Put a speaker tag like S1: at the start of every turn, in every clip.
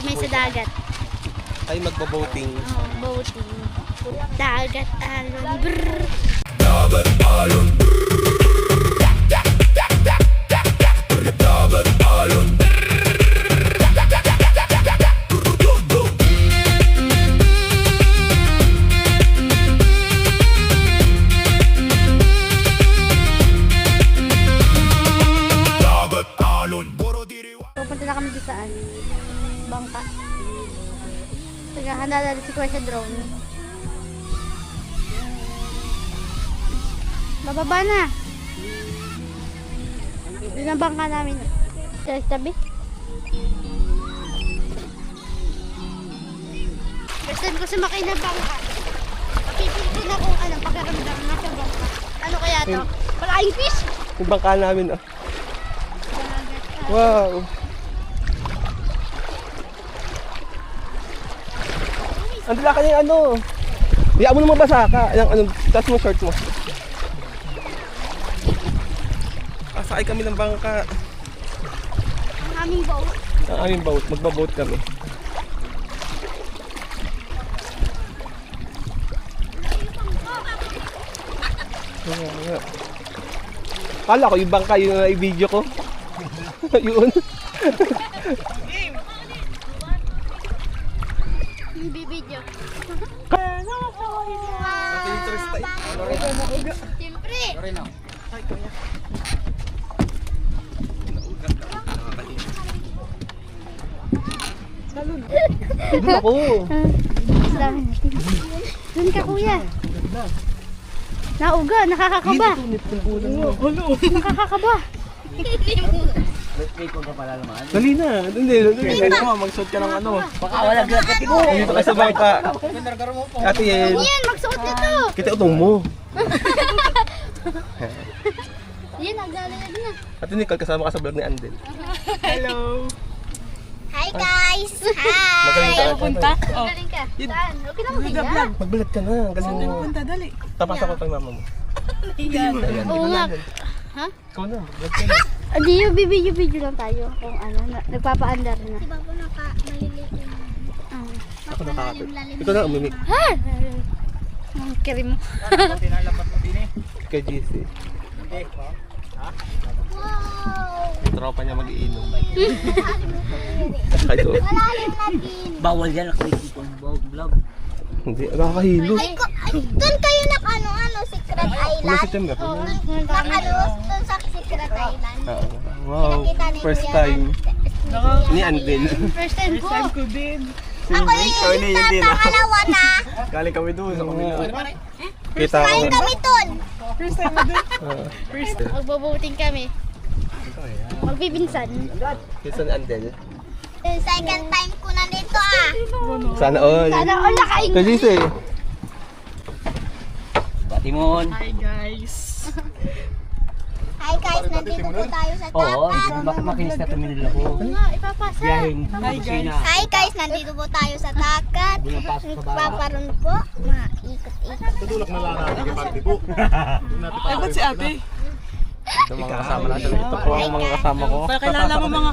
S1: kami sa dagat.
S2: Ay, magbo-boating.
S1: Oh, boating. Dagat alon. Brrr.
S3: Dagat alon. Dagat alon. Dagat alon.
S1: Pupunta na kami di saan? Bangka. Handa na si Kuya sa drone. Bababa na. Yun ang bangka namin. Sa tabi. First time ko sumakay na bangka. Pipilitin na kung anong pagkaramdam na sa bangka. Ano kaya to? Flying fish!
S2: Yung bangka namin, oh. Wow! Ang dala ka na yung ano. Hayaan mo na mabasa ka. Yung, ano, taas mo short mo. Asakay kami ng bangka.
S1: Ang aming boat.
S2: Ang aming boat. Magbaboat kami. Kala ko yung bangka yun na i-video ko. Yun.
S1: Yung bibidyo.
S2: Interest tayo.
S1: Siyempre.
S2: Doon ako.
S1: Dami natin. Doon ka kuya. Nauga, nakakakaba. Nakakakaba.
S2: Dali na. Dali na. Magsuot ka ng ano.
S4: Baka wala gratis ko.
S2: Dito ka sa bangka. Ate Yen.
S1: Yan, magsuot nito.
S2: Kita utong mo.
S1: Yan, naglalagay na.
S2: Ate Nicole, kasama ka sa vlog ni Andel.
S4: Hello.
S1: Hi guys! Hi!
S2: Magaling ka.
S4: Punta? Oh.
S1: Galing ka. Saan? Okay lang mag-iya.
S2: Magbalat ka na. Galing mo.
S4: Punta, dali.
S2: Tapas ako kay mama mo. Ayan.
S1: Oo nga. Ha?
S2: Ikaw na. Magbalat ka na.
S1: Hindi yung video lang tayo kung ano, nagpapaandar na.
S5: Di ba po maliliit yung
S2: Ako nakakapit. Ikaw na umimik.
S1: Ha? Ang kiri mo.
S2: Kay GC.
S5: wow!
S2: Tropa niya mag-iinom. Kayo.
S5: Malalim na din.
S4: Bawal yan, nakikita yung vlog.
S2: Hindi. Nakakahilo.
S5: Ay, doon kayo ano, Secret
S2: Ano si
S5: Island?
S2: Temga?
S5: Doon sa Secret Island.
S2: Wow.
S5: Nakita ni
S2: First
S5: Kuya
S2: time. Ni Andel.
S1: First time ko.
S4: ko din.
S5: Ako yung tatangalawa na.
S2: Galing kami doon sa kabila. Kita ko.
S5: Kain kami doon.
S4: First time mo din?
S2: First.
S1: Magbaboating kami. Magbibinsan.
S2: Kisan Andel.
S5: Yung second time ko na dito ah.
S2: Sana all.
S1: Sana all nakain.
S2: Kay GC.
S4: Patimon.
S1: Ah.
S4: Hi guys.
S5: Hi guys, nandito po tayo sa
S4: Oo,
S5: dagat.
S4: makinis na tumingin ako.
S1: Nga, ipapasa.
S4: Biyahing kusina.
S5: Hi guys, nandito po tayo sa dagat.
S4: Pinapasok sa bahay.
S5: Paparoon po. Mga ikot-ikot.
S4: Ay, ba't si ate?
S2: Ito mga kasama natin. Ito po ang mga kasama ko.
S4: Pakilala mo mga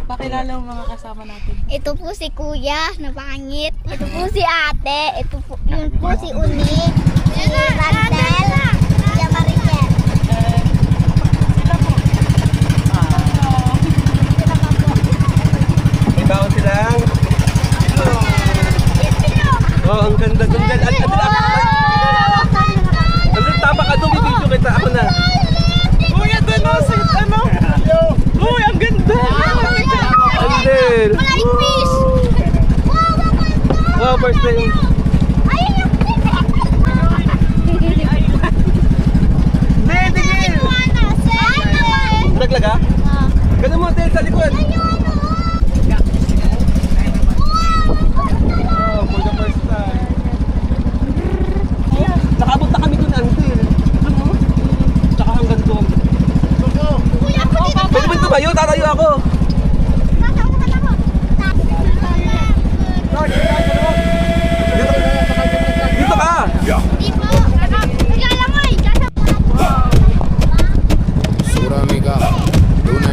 S4: pakilala mo mga kasama natin.
S5: Ito po si Kuya, napangit. Ito po si Ate. Ito po, yun po si Unik. Si Randel. Si Mariel.
S4: Sila po.
S5: Sila pa po.
S2: May baon silang. Oh, ang ganda. Andel, tama ka doon. Bibidyo kita. Ako na.
S4: Uy, doon o, sa ano? Uy, ang ganda!
S2: Andel.
S5: Flying fish! Wow, ang ganda!
S2: Wow, first time.
S5: Ayun yung
S2: Tigil.
S5: Iwana, sir!
S2: Naglag ha? Ganun mo, Andel, sa likod. Wow, for the first time. Nakabot na kami dun, Andel. Ano? Tsaka hanggang doon.
S5: Kuya, ako dito
S2: Pwede ba ito kayo? Tatayo ako.
S5: Nasaunahan ako.
S2: Dito ka.
S5: Di po. Naglalangoy.
S3: Suramika, Luna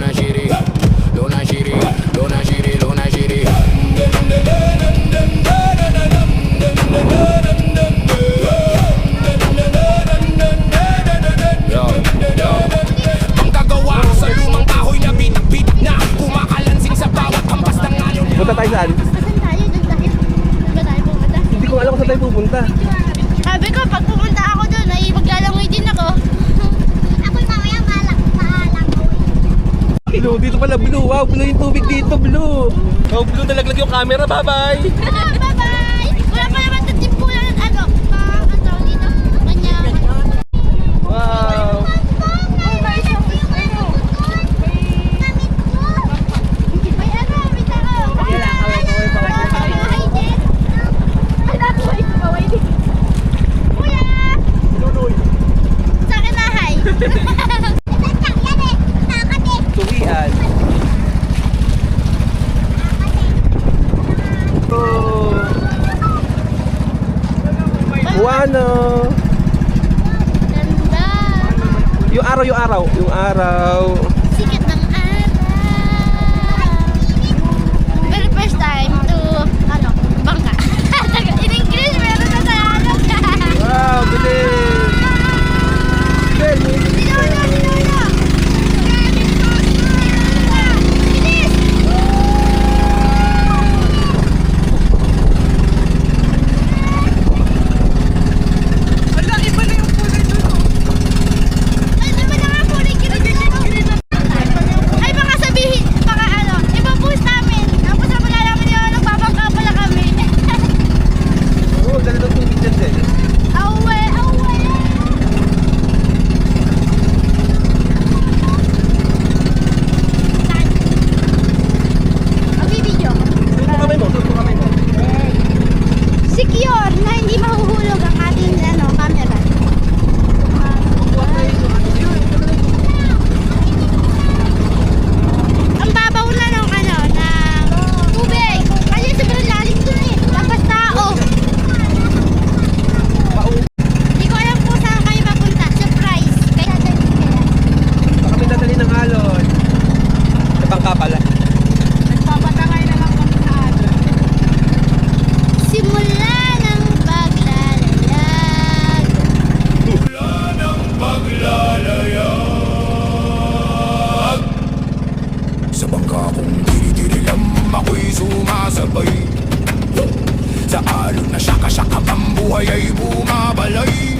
S3: Shiri,
S2: Punta tayo saan?
S1: Saan tayo? Doon tayo. Doon ba tayo pumunta?
S2: Hindi ko alam kung saan tayo pupunta.
S1: Sabi ko, pag pumunta ako doon, ay maglalangoy din ako.
S5: Ako'y mamaya maalangoy.
S2: Blue, dito pala Blue. Wow, Blue yung tubig dito, Blue. Oh, Blue, nalaglag yung camera. Bye-bye.
S1: Bye-bye! Wala pa naman na timpulan. Ano? Ang tawag dito? Kanya.
S2: Wow.
S1: May ano? May tao. Bahay din. Bahay din. Kuya! Sa akin na, hi.
S2: Tuwian. Oh. Buwano.
S1: Ganda.
S2: Yung araw. Yung araw.
S1: Sikat ng araw. Very first time to, ano, bangka. In English, meron na Tagalog.
S2: Wow, galing. Galing.
S1: Sino? Bilis!
S4: Wala, iba na yung kulay doon.
S1: Ay, di ba na nga kulay green? Ay, baka sabihin, baka ano, iba-boost namin. Tapos na malalaman nyo, nagbabangka pala kami.
S2: Oh, dala ng tubig dyan din.
S1: Awe! Magbibidyo.
S2: Suot mo kamay mo.
S1: Secure na hindi mahuhulog ang ating ano, camera. Ang babaw na ng ano, ng tubig. Kasi sobrang lalim dun eh. Tapos tao. Hindi ko alam kung saan kayo mapunta. Surprise. Kaya
S2: Baka may dadali ng alon. Sa bangka pala.
S4: Nagpapatangay na lang kami sa atin.
S1: simula ng paglalayag.
S3: Sa bangka kong diri-diri-lam ako'y sumasabay. Sa alon na syaka-syaka ang buhay ay bumabalay.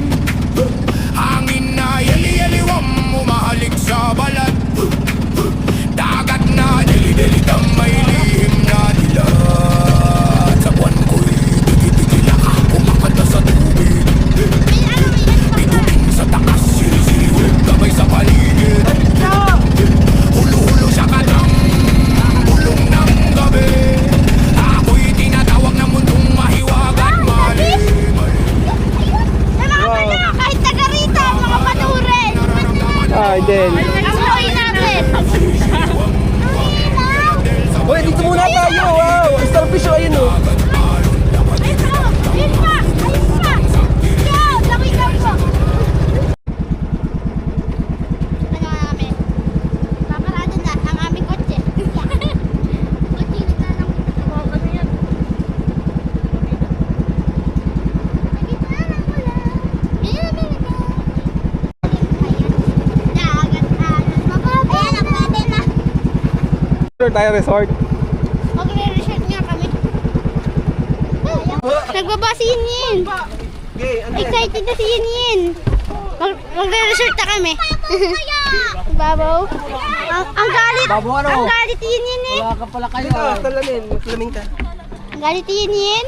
S3: Hangin na yali-yaliwam umahalik sa balat. Dagat na dili-dili may lihim na dilat. Sa buwan ko'y digi-digila kumakanta sa tubig. Bituin sa takas, siri-siri, gabay sa paligid. Hulo-hulo sa katang bulong ng gabi. Ako'y tinatawag na mundong mahiwag at malim.
S1: Nakakapala kahit taga rito, mga panurin.
S2: Ay, Del.
S1: Ang loy natin.
S2: Uy, dito muna tayo. Wow, starfish ayun oh.
S1: Ayun pa. Yo, lawig lang po. Ano namin? Paparado na ang aming kotse. Kotse na lang.
S4: Ano yan?
S2: Tayo resort.
S1: Magre-resort nga kami. Nagbaba si Yin.
S2: Okay,
S1: Excited na si Yin. Magre-resort na kami. Babaw. Ang galit. Ang galit ni Yin eh.
S4: Wala ka pala kayo.
S2: Talamin, maglamin ka.
S1: Ang galit ni Yin.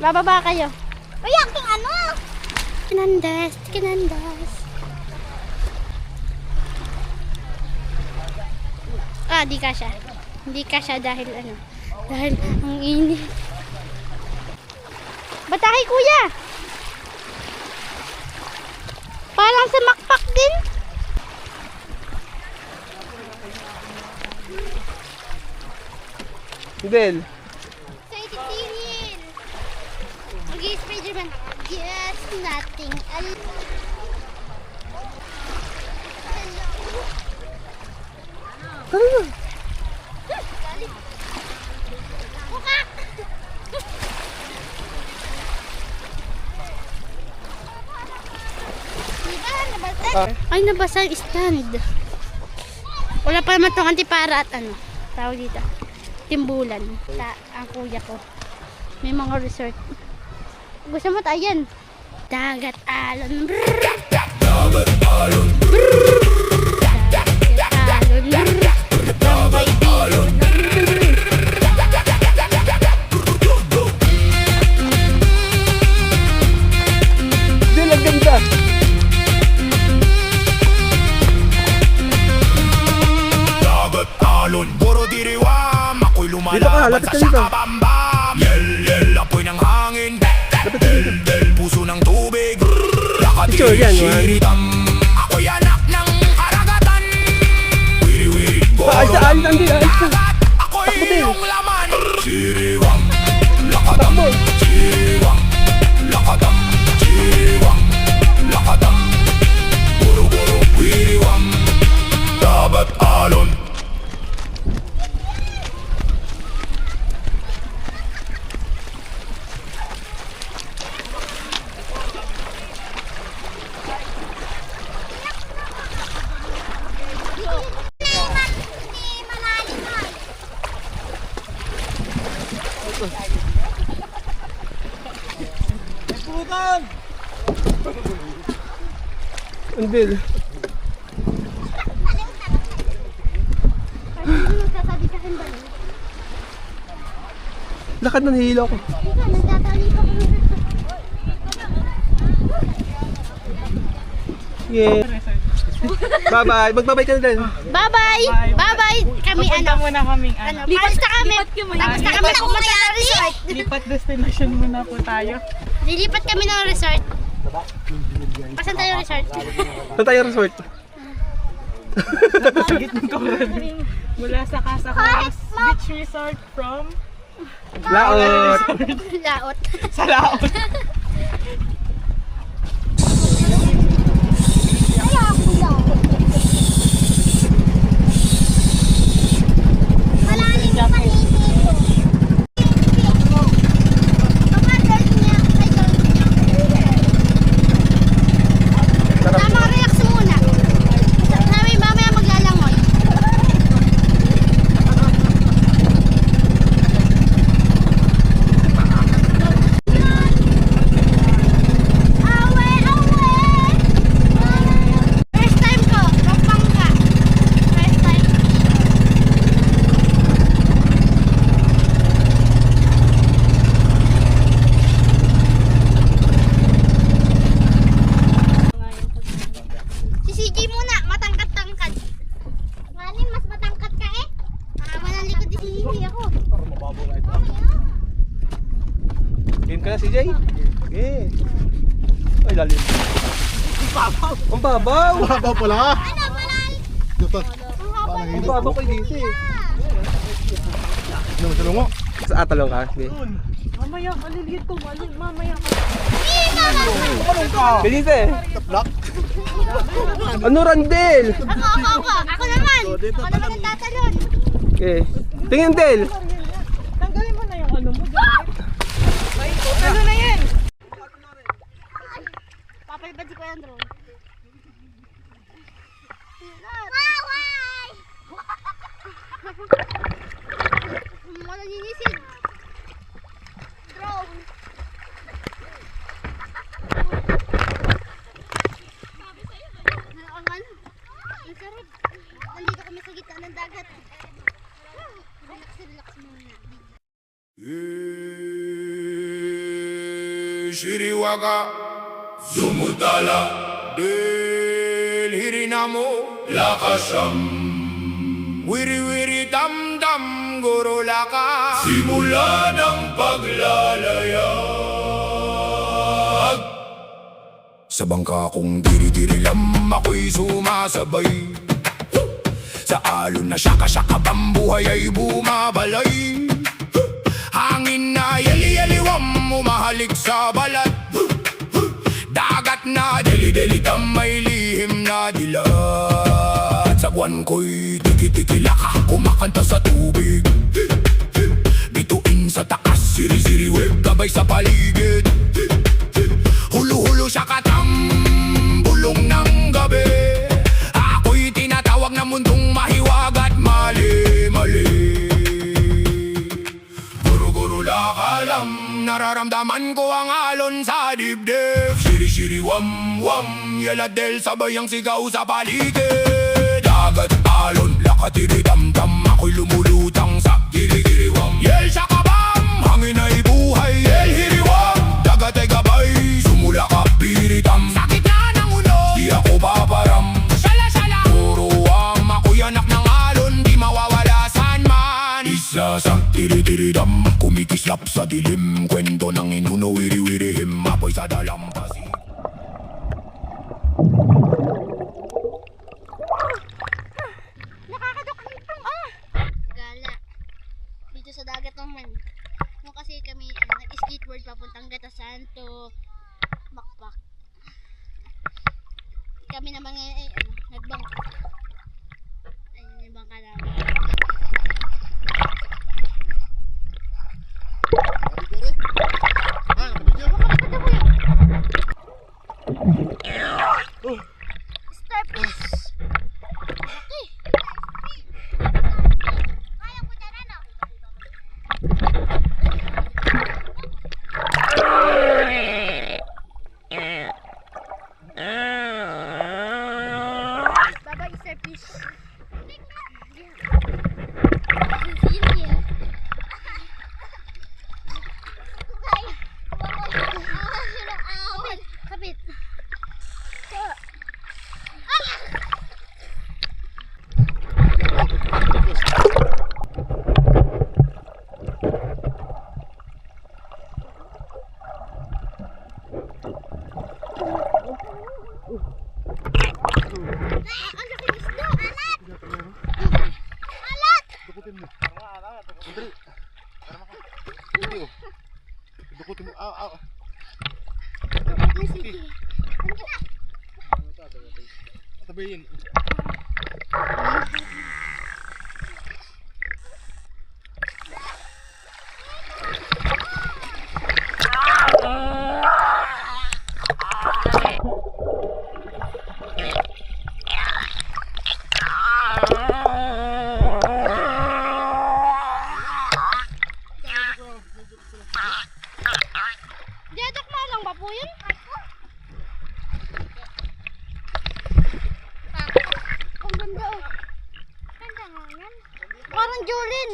S1: Bababa kayo.
S5: Uy, aking ano?
S1: Kinandas. Di ka siya. Hindi ka siya dahil ano. Dahil ang init. Bataki kuya! Parang sa makpak din.
S2: Del.
S1: Excited tingin. Mag-i-Spiderman ako. Yes, nothing. Mukha! Diba, nabasa? Ay, nabasa ang stand. Wala pa naman itong antipara at ano. Tawag dito. Timbulan. Ang kuya ko. May mga resort. Gusto mo tayo yan? Dagat alon.
S3: Dagat alon,
S1: Dagat alon.
S2: Diyan, ang ganda.
S3: dagat alon, puro diriwam. Ako'y
S2: Dito ka,
S3: lumalaban
S2: lapit
S3: sa
S2: ka dito.
S3: sakabambam. Yel, yel, apoy ng hangin. Del, del, puso ng tubig.
S2: Picture yan, man.
S3: Lakatiritam. Ako'y anak ng karagatan. Wiri, wiri,
S2: Ay, sa alis, andi, alis ka.
S3: dagat. Ako'y
S2: Takbo din.
S3: iyong laman. Siriwang, lakatam.
S2: Takbo.
S3: Siriwang, lakatam. Siriwang, lakatam. Buro, buro, wiriwang. Dagat alon.
S4: Putan!
S2: Andil.
S1: Nagsasabi sa akin ba?
S2: Lakad ng hilo ko.
S1: Ika, nagtatali pa ko.
S2: Yeah. Bye-bye. Magbabay ka na din.
S1: Bye-bye! Bye-bye! Kami
S4: Pupunta muna kaming ano.
S1: Tapos na kami. Tapos na kami pumunta ng resort.
S4: Lipat destination muna po tayo.
S1: Lilipat kami ng resort. Pasan tayo resort?
S2: Saan tayo resort?
S4: Sagit ng Coron. Mula sa Casa Coros Beach Resort from
S2: Laot.
S1: Laot.
S4: sa Laot.
S5: Malalim yung paligid ko. Baka dirt niya. Ay, dirt niya.
S1: Tama, relax muna. Sabi, mamaya maglalangoy. Awe, awe! First time ko, Pampanga. First time. Si CJ muna, matangkat-tangkad. Ngani, mas matangkat ka eh. Mahaba ng likod ni si CJ ako.
S2: Game ka na, CJ? Okay. Ay, lalim. Ang babaw.
S6: Babaw pala.
S5: Ano, malal?
S6: Dito.
S2: Ang babaw ko dito eh.
S6: Ano sa lungo?
S2: Sa atalong ka. Okay.
S4: Mamaya, maliliit to. Mamaya.
S2: Benite.
S6: Taplak.
S2: Ano, Randel?
S1: Ako naman. Ako naman ang tatalon.
S2: Okay. Tingin, Del.
S4: Tanggalin mo na yung ano mo. Ano na yan?
S1: Papalipad si Kuya Andrew.
S5: Waway!
S1: Wala ninisid. Drone. Ang sarap. Nandito kami sa gitna ng dagat. Relax, relax muna.
S3: Shiriwaga Sumutala Del Hirinamo Lakasam Wiri wiri dam dam Goro laka Simula ng paglalayag Sa bangka kong diri-diri lam Ako'y sumasabay Sa alon na syaka-syaka Bambuhay ay bumabalay Hangin na yali-yaliwam umahalik sa balat Dagat na deli-deli may lihim na dilat Sa buwan ko'y tiki-tiki-laka kumakanta sa tubig Bituin sa takas, siri-siri-web gabay sa paligid Hulu-hulu siya katang bulong ng gabi Ako'y tinatawag na mundong mahiwag at mali-mali nararamdaman ko ang alon sa dibdib. Shiri-shiri wam wam, yeladel sabay ang sigaw sa paligid. Dagat alon, lakatiri damdam, ako'y lumulutang sa giri-giriwang. Yel sa kabam, hangin ay buhay, yel hiriwang. Dagat ay gabay, sumulakap biritam. Sa gitna ng ulo, di ako babaram. Sala-sala, puro ako'y anak ng alon, di mawawala saan man. Isa sa tiri-tiridam, kumikislap sa dilim. Kwento ng inuno, wiri-wirihim, apoy sa dalampasi.
S1: Gala. Dito sa dagat naman. Nung kasi kami nag-skateboard papuntang Gatasanto, Makpak. Kami naman ngayon nagbangka. Ayun yung bangka namin. Starfish. Okay. Kaya ko dyan ano? Bye-bye, starfish. Kapit.
S2: Dukutin mo. Aw. Tabihin.
S1: Dedok na lang ba po yun? Ang ganda oh. Ganda nga yan. Parang Jolin.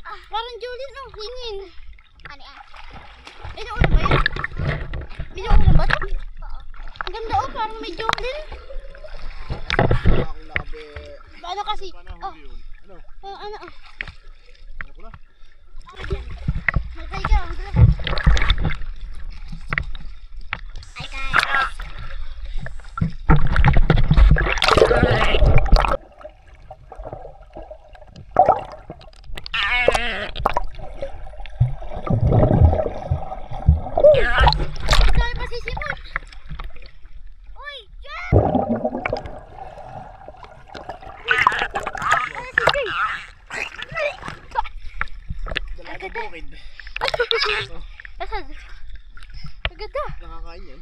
S1: Parang Jolin oh. Hingin. Ano ah? Inuulan ba yun? Inuulan ba ito? Ang ganda oh. Parang may Jolin. Ano kasi? Oh. Ano oh. Magkay ka. Ang ganda. Ay kaya. Dahil pa sisipot. Uy, Jeff!
S2: Bukid.
S1: Asan? Ang ganda.
S2: Nakakain yan.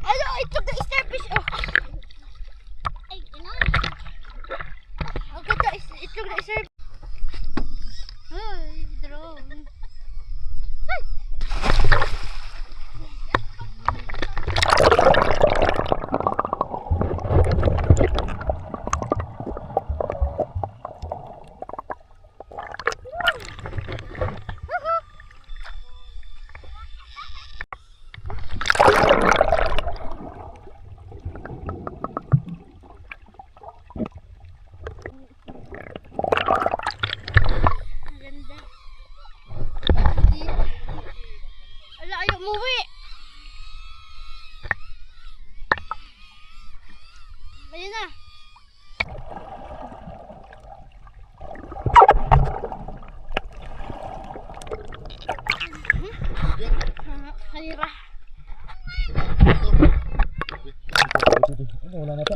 S1: Ano? Itlog na starfish oh. Ay, ano? Ang ganda. Itlog na starfish. Ay, drone. Ay! Umuwi. Ayun na. Halira.
S2: Wala na ito.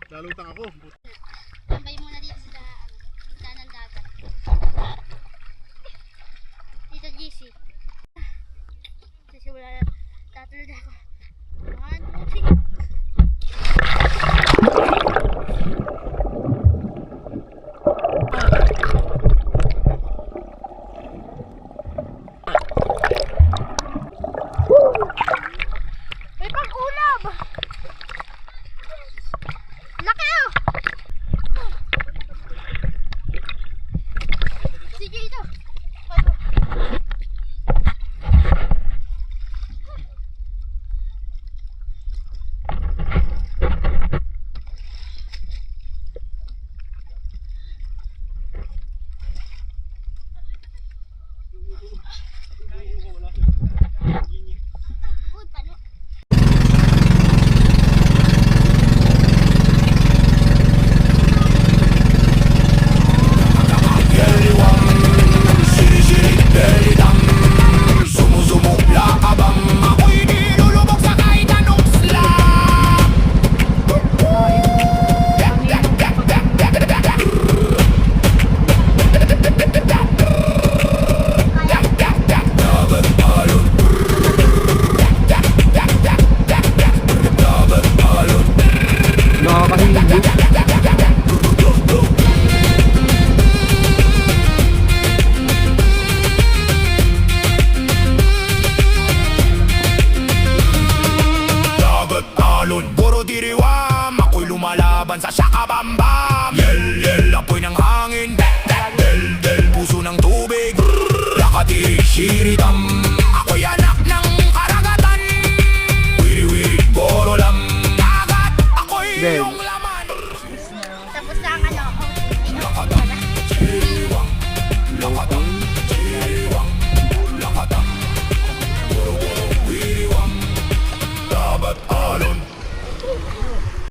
S6: Lalutang ako.